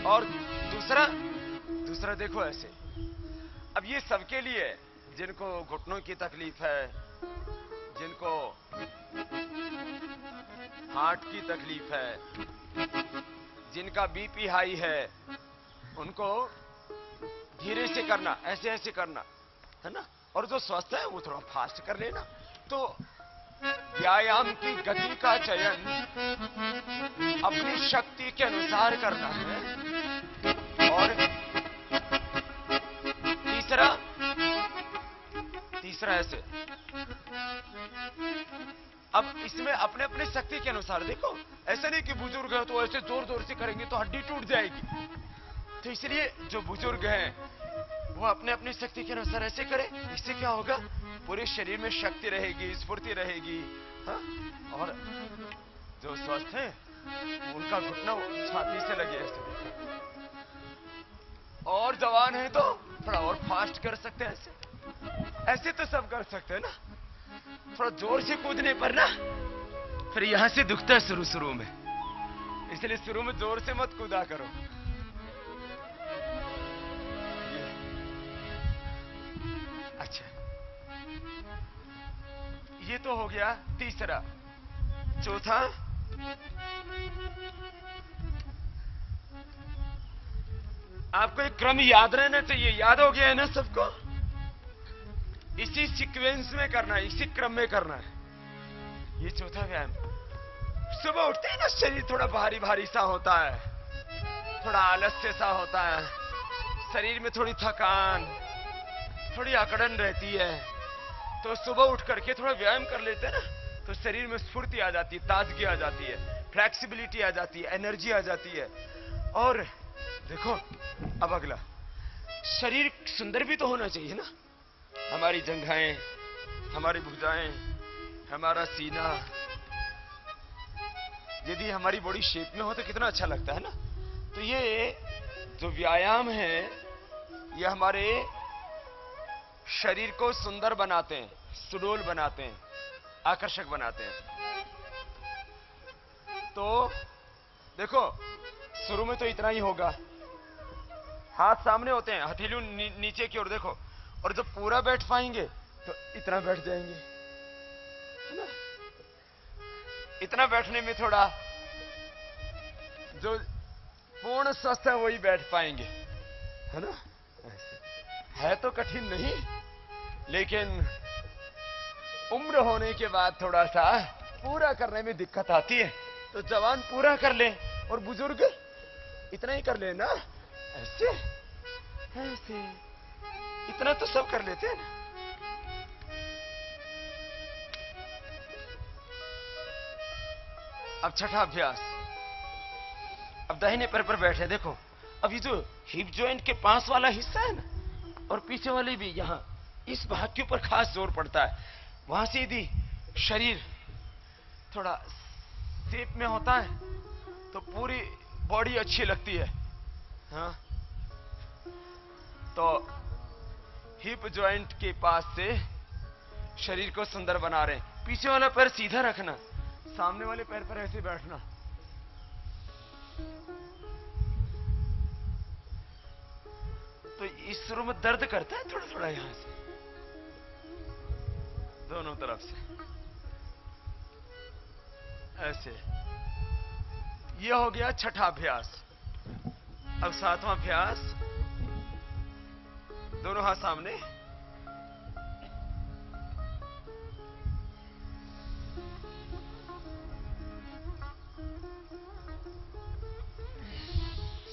और दूसरा दूसरा देखो ऐसे। अब ये सबके लिए है, जिनको घुटनों की तकलीफ है, जिनको हार्ट की तकलीफ है, जिनका बीपी हाई है, उनको धीरे से करना, ऐसे ऐसे करना है ना। और जो स्वस्थ है वो थोड़ा फास्ट कर लेना। तो व्यायाम की गति का चयन अपनी शक्ति के अनुसार करना है। और तीसरा ऐसे। अब इसमें अपने अपने शक्ति के अनुसार देखो, ऐसे नहीं कि बुजुर्ग है तो ऐसे जोर जोर से करेंगे तो हड्डी टूट जाएगी। तो इसलिए जो बुजुर्ग हैं वो अपने अपनी शक्ति के अनुसार ऐसे करें। इससे क्या होगा, पूरे शरीर में शक्ति रहेगी, स्फूर्ति रहेगी। हाँ? और जो स्वस्थ हैं उनका घुटना छाती से लगे ऐसे। और जवान है तो थोड़ा और फास्ट कर सकते हैं ऐसे। ऐसे तो सब कर सकते हैं ना। थोड़ा जोर से कूदने पर ना फिर यहां से दुखता है शुरू में, इसलिए शुरू में जोर से मत कूदा करो। अच्छा, ये तो हो गया तीसरा। चौथा, आपको एक क्रम याद रहना चाहिए। याद हो गया है ना सबको? इसी सीक्वेंस में करना है, इसी क्रम में करना है। ये चौथा व्यायाम। सुबह उठते ही ना शरीर थोड़ा भारी भारी सा होता है, थोड़ा आलस्य सा होता है, शरीर में थोड़ी थकान, थोड़ी अकड़न रहती है। तो सुबह उठ करके थोड़ा व्यायाम कर लेते हैं ना, तो शरीर में स्फूर्ति आ जाती है, ताजगी आ जाती है, फ्लेक्सिबिलिटी आ जाती है, एनर्जी आ जाती है। और देखो अब अगला, शरीर सुंदर भी तो होना चाहिए ना। हमारी जंघाएं, हमारी भुजाएं, हमारा सीना, यदि हमारी बॉडी शेप में हो तो कितना अच्छा लगता है ना। तो ये जो व्यायाम है ये हमारे शरीर को सुंदर बनाते हैं, सुडौल बनाते हैं, आकर्षक बनाते हैं। तो देखो शुरू में तो इतना ही होगा, हाथ सामने होते हैं, हथेली नीचे की ओर देखो। और जब पूरा बैठ पाएंगे तो इतना बैठ जाएंगे, है ना। इतना बैठने में थोड़ा, जो पूर्ण स्वस्थ है वही बैठ पाएंगे, है ना। है तो कठिन नहीं, लेकिन उम्र होने के बाद थोड़ा सा पूरा करने में दिक्कत आती है। तो जवान पूरा कर ले और बुजुर्ग इतना ही कर ले ना, ऐसे ऐसे इतना तो सब कर लेते हैं ना। अब छठा अभ्यास। अब दाहिने पैर पर बैठे, देखो अब ये जो हिप जॉइंट के पास वाला हिस्सा है ना, और पीछे वाले भी, यहां इस भाग के ऊपर खास जोर पड़ता है। वहां से यदि शरीर थोड़ा शेप में होता है तो पूरी बॉडी अच्छी लगती है। हाँ, तो हिप जॉइंट के पास से शरीर को सुंदर बना रहे हैं। पीछे वाला पैर सीधा रखना, सामने वाले पैर पर ऐसे बैठना। तो इस शुरू में दर्द करता है थोड़ा थोड़ा, यहां से दोनों तरफ से ऐसे। यह हो गया छठा अभ्यास। अब सातवां अभ्यास, दोनों हाथ सामने,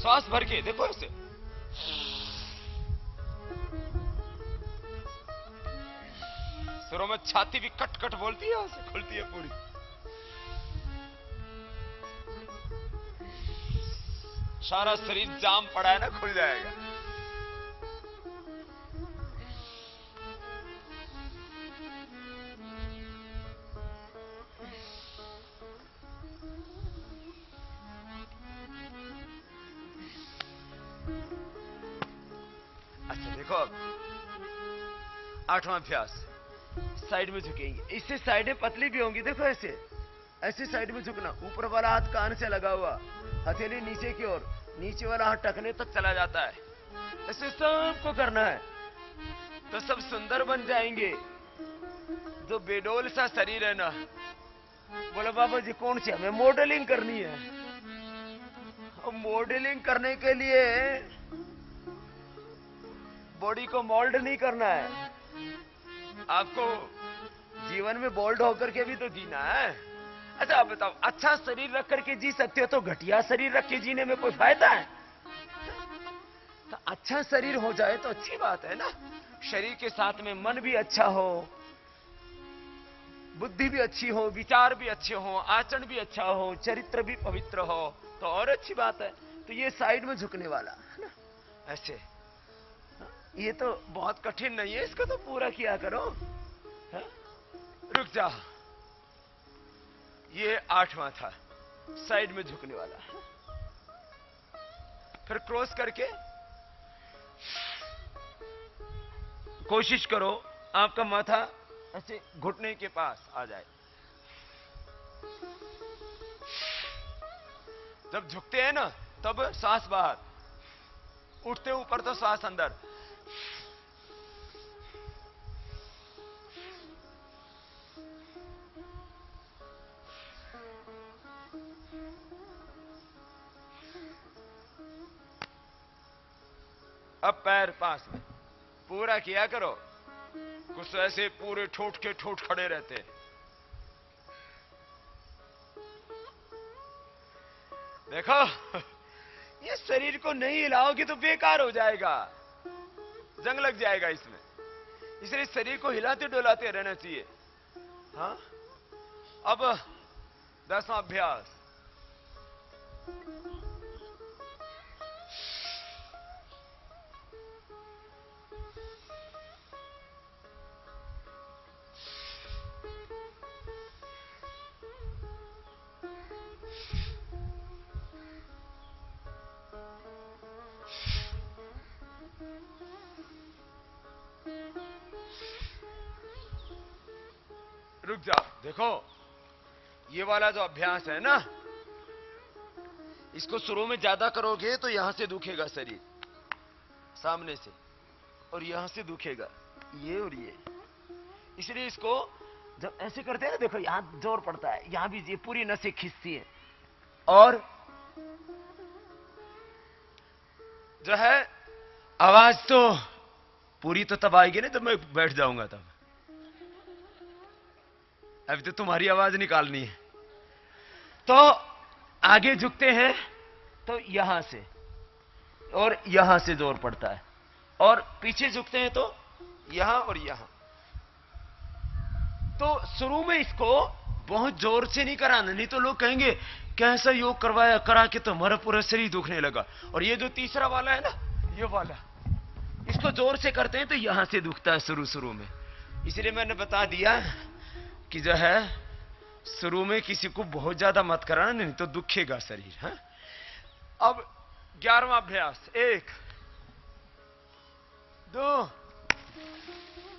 श्वास भर के देखो ऐसे। शुरू में छाती भी कट कट बोलती है, ऐसे खुलती है पूरी। सारा शरीर जाम पड़ा है ना, खुल जाएगा। अच्छा देखो, आठवां अभ्यास, साइड में झुकेंगे। इससे साइडें पतली भी होंगी, देखो ऐसे ऐसे साइड में झुकना। ऊपर वाला हाथ कान से लगा हुआ, हथेली नीचे की ओर, नीचे वाला हाथ टखने तक चला जाता है। ऐसे सबको करना है तो सब सुंदर बन जाएंगे। जो बेडोल सा शरीर है ना, बोला बाबा जी कौन सी, हमें मॉडलिंग करनी है। और मॉडलिंग करने के लिए बॉडी को मोल्ड नहीं करना है, आपको जीवन में बोल्ड होकर के भी तो जीना है। अच्छा आप बताओ, अच्छा शरीर रख करके जी सकते हो तो घटिया शरीर रख के जीने में कोई फायदा है? तो अच्छा शरीर हो जाए तो अच्छी बात है ना। शरीर के साथ में मन भी अच्छा हो, बुद्धि भी अच्छी हो, विचार भी अच्छे हो, आचरण भी अच्छा हो, चरित्र भी पवित्र हो तो और अच्छी बात है। तो ये साइड में झुकने वाला है ना, ऐसे। ये तो बहुत कठिन नहीं है, इसको तो पूरा किया करो। है? रुक जा, ये 8वां था, साइड में झुकने वाला। फिर क्रॉस करके कोशिश करो आपका माथा ऐसे घुटने के पास आ जाए। जब झुकते हैं ना तब सांस बाहर, उठते ऊपर तो सांस अंदर। अब पैर पास में पूरा किया करो। कुछ ऐसे पूरे ठोठ के ठोठ खड़े रहते हैं। देखो ये शरीर को नहीं हिलाओगे तो बेकार हो जाएगा, जंग लग जाएगा इसमें। इसलिए शरीर को हिलाते डुलाते रहना चाहिए। हाँ, अब 10वां अभ्यास। रुक जाओ, देखो ये वाला जो अभ्यास है ना, इसको शुरू में ज्यादा करोगे तो यहां से दुखेगा शरीर, सामने से, और यहां से दुखेगा ये और ये। इसलिए इसको जब ऐसे करते हैं ना, देखो यहां जोर पड़ता है, यहां भी ये पूरी नसें खिंचती है, और जो है आवाज तो पूरी तो तब आएगी ना जब मैं बैठ जाऊंगा तब। अभी तो तुम्हारी आवाज निकालनी है। तो आगे झुकते हैं तो यहां से और यहां से जोर पड़ता है, और पीछे झुकते हैं तो यहां और यहां। तो शुरू में इसको बहुत जोर से नहीं कराना, नहीं तो लोग कहेंगे कैसा योग करवाया, करा के तो हमारा पूरा शरीर दुखने लगा। और ये जो तीसरा वाला है ना, ये वाला, इसको जोर से करते हैं तो यहां से दुखता है शुरू में। इसलिए मैंने बता दिया कि जो है शुरू में किसी को बहुत ज्यादा मत कराना, नहीं तो दुखेगा शरीर। है? अब 11वां अभ्यास। 1 2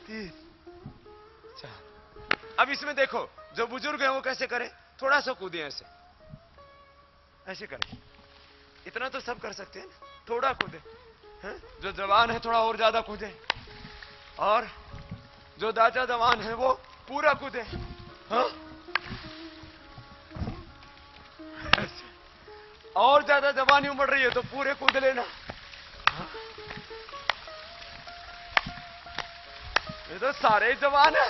3 4। अब इसमें देखो जो बुजुर्ग हैं वो कैसे करें, थोड़ा सा कूदे, ऐसे ऐसे करें। इतना तो सब कर सकते हैं ना, थोड़ा कूदे। जो जवान है थोड़ा और ज्यादा कूदे, और जो दादा जवान है वो पूरा कूदे। हाँ? और ज्यादा जवानी उमड़ रही है तो पूरे कूद लेना। हाँ? ये तो सारे जवान है।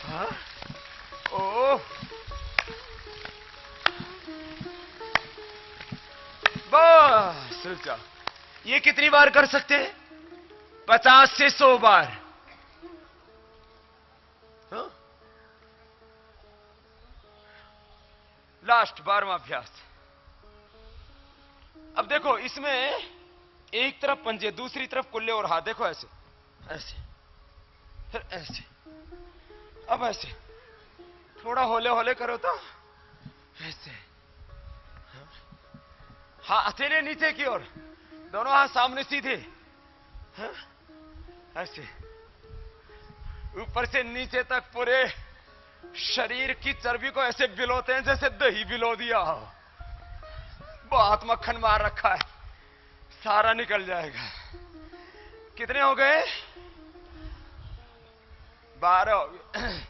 हाँ? ओह, बस रुक जाओ। ये कितनी बार कर सकते हैं? 50 से 100 बार। हाँ? लास्ट 12वां अभ्यास। अब देखो इसमें एक तरफ पंजे, दूसरी तरफ कुल्ले और हाथ। देखो ऐसे ऐसे, फिर ऐसे, अब ऐसे। थोड़ा होले होले करो तो ऐसे। हाँ, हथेली नीचे की ओर, दोनों हाथ सामने सीधे। हाँ? ऐसे ऊपर से नीचे तक पूरे शरीर की चर्बी को ऐसे बिलोते हैं जैसे दही बिलो दिया हो। बहुत मक्खन मार रखा है, सारा निकल जाएगा। कितने हो गए? 12 हो गए।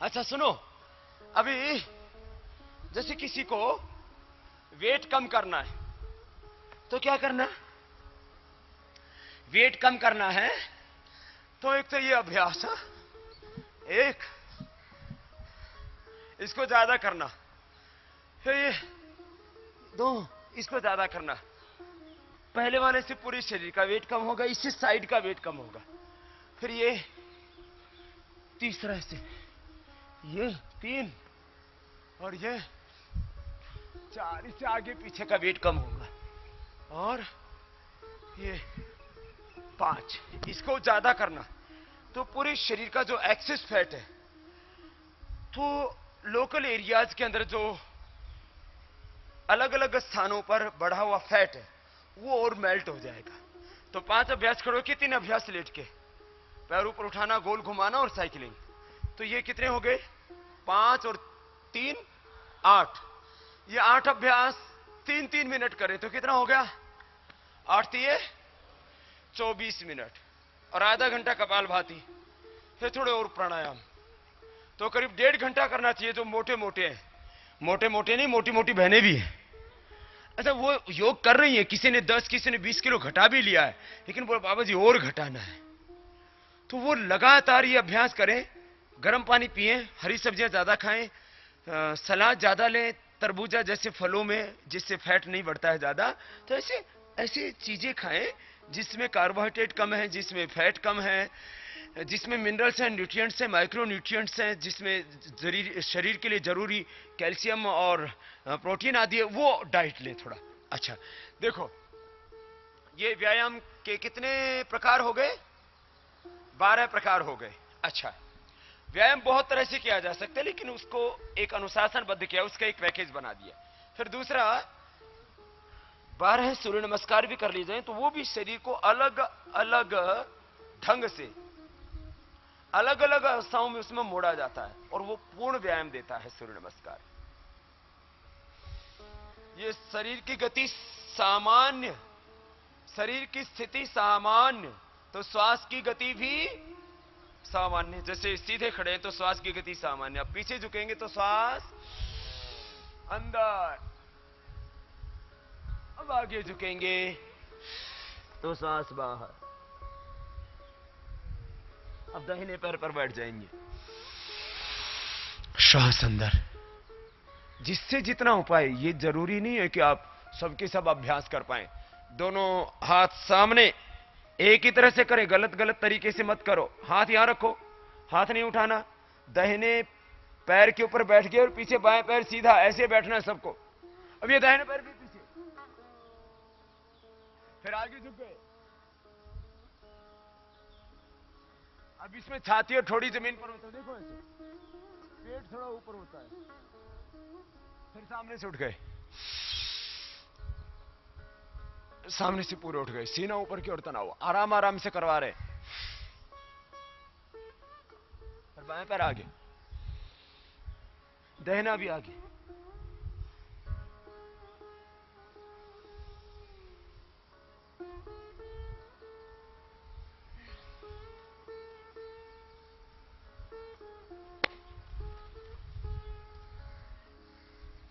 अच्छा सुनो, अभी जैसे किसी को वेट कम करना है तो क्या करना है? वेट कम करना है तो एक तो ये अभ्यास है, एक इसको ज्यादा करना, फिर ये दो इसको ज्यादा करना। पहले वाले से पूरे शरीर का वेट कम होगा, इससे साइड का वेट कम होगा। फिर ये तीसरा से, ये 3 और ये 4, इससे आगे पीछे का वेट कम होगा। और ये 5, इसको ज्यादा करना। तो पूरे शरीर का जो एक्सेस फैट है, तो लोकल एरियाज के अंदर जो अलग अलग स्थानों पर बढ़ा हुआ फैट है वो और मेल्ट हो जाएगा। तो 5 अभ्यास करो कि 3 अभ्यास लेट के, पैर ऊपर उठाना, गोल घुमाना और साइकिलिंग। तो ये कितने हो गए? 5 और 3 8। ये 8 अभ्यास 3-3 मिनट करें तो कितना हो गया? 8 3 24 मिनट। और आधा घंटा कपालभाति, फिर थोड़े और प्राणायाम। तो करीब 1.5 घंटा करना चाहिए। जो मोटे मोटे हैं, मोटे मोटे नहीं, मोटी मोटी बहनें भी हैं। अच्छा, वो योग कर रही है, किसी ने 10 किसी ने 20 किलो घटा भी लिया है, लेकिन बोले बाबा जी और घटाना है। तो वो लगातार ये अभ्यास करें। गर्म पानी पिए, हरी सब्जियां ज्यादा खाएं, सलाद ज्यादा लें, तरबूजा जैसे फलों में जिससे फैट नहीं बढ़ता है ज्यादा। तो ऐसे ऐसे चीजें खाएं जिसमें कार्बोहाइड्रेट कम है, जिसमें फैट कम है, जिसमें मिनरल्स हैं, न्यूट्रिएंट्स हैं, माइक्रो न्यूट्रिएंट्स हैं, जिसमें शरीर के लिए जरूरी कैल्शियम और प्रोटीन आदि है, वो डाइट लें थोड़ा। अच्छा देखो, ये व्यायाम के कितने प्रकार हो गए? 12 प्रकार हो गए। अच्छा, व्यायाम बहुत तरह से किया जा सकता है, लेकिन उसको एक अनुशासनबद्ध किया, उसका एक पैकेज बना दिया। फिर दूसरा, 12 सूर्य नमस्कार भी कर ली जाए तो वो भी शरीर को अलग अलग ढंग से अलग अलग अवस्थाओं में उसमें मोड़ा जाता है और वो पूर्ण व्यायाम देता है सूर्य नमस्कार। ये शरीर की गति सामान्य, शरीर की स्थिति सामान्य, तो श्वास की गति भी सामान्य। जैसे सीधे खड़े हैं तो श्वास की गति सामान्य, अब पीछे झुकेंगे तो श्वास अंदर, अब आगे झुकेंगे तो श्वास बाहर। अब दाहिने पैर पर बैठ जाएंगे, श्वास अंदर। जिससे जितना हो पाए, ये जरूरी नहीं है कि आप सबके सब अभ्यास कर पाए। दोनों हाथ सामने एक ही तरह से करें, गलत गलत तरीके से मत करो। हाथ यहां रखो, हाथ नहीं उठाना, दाहिने पैर के ऊपर बैठ गए और पीछे बाएं पैर सीधा, ऐसे बैठना है सबको। अब ये दाहिने पैर भी पीछे, फिर आगे झुक गए। अब इसमें छाती और थोड़ी जमीन पर होता है, देखो ऐसे पेट थोड़ा ऊपर होता है, फिर सामने से उठ गए, सामने से पूरे उठ गए, सीना ऊपर की ओर तना हुआ, आराम आराम से करवा रहे। फिर बाएं पैर आगे, दाहिना भी आगे,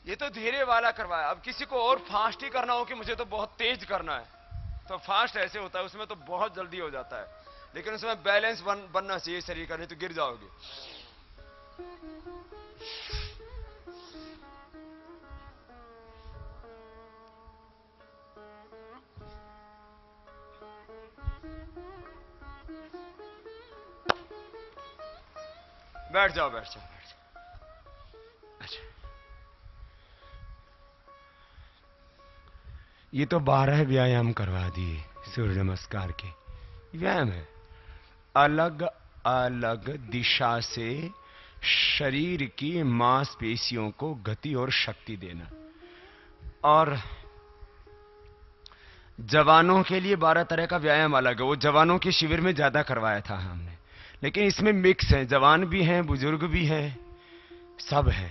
ये तो धीरे वाला करवाया। अब किसी को और फास्ट ही करना हो कि मुझे तो बहुत तेज करना है, तो फास्ट ऐसे होता है, उसमें तो बहुत जल्दी हो जाता है, लेकिन उसमें बैलेंस बनना चाहिए शरीर का, नहीं तो गिर जाओगे। बैठ जाओ बैठ जाओ बैठ जाओ। अच्छा, ये तो 12 व्यायाम करवा दिए सूर्य नमस्कार के। व्यायाम है, अलग अलग दिशा से शरीर की मांसपेशियों को गति और शक्ति देना। और जवानों के लिए 12 तरह का व्यायाम अलग है, वो जवानों के शिविर में ज्यादा करवाया था हमने, लेकिन इसमें मिक्स है, जवान भी हैं, बुजुर्ग भी हैं, सब है।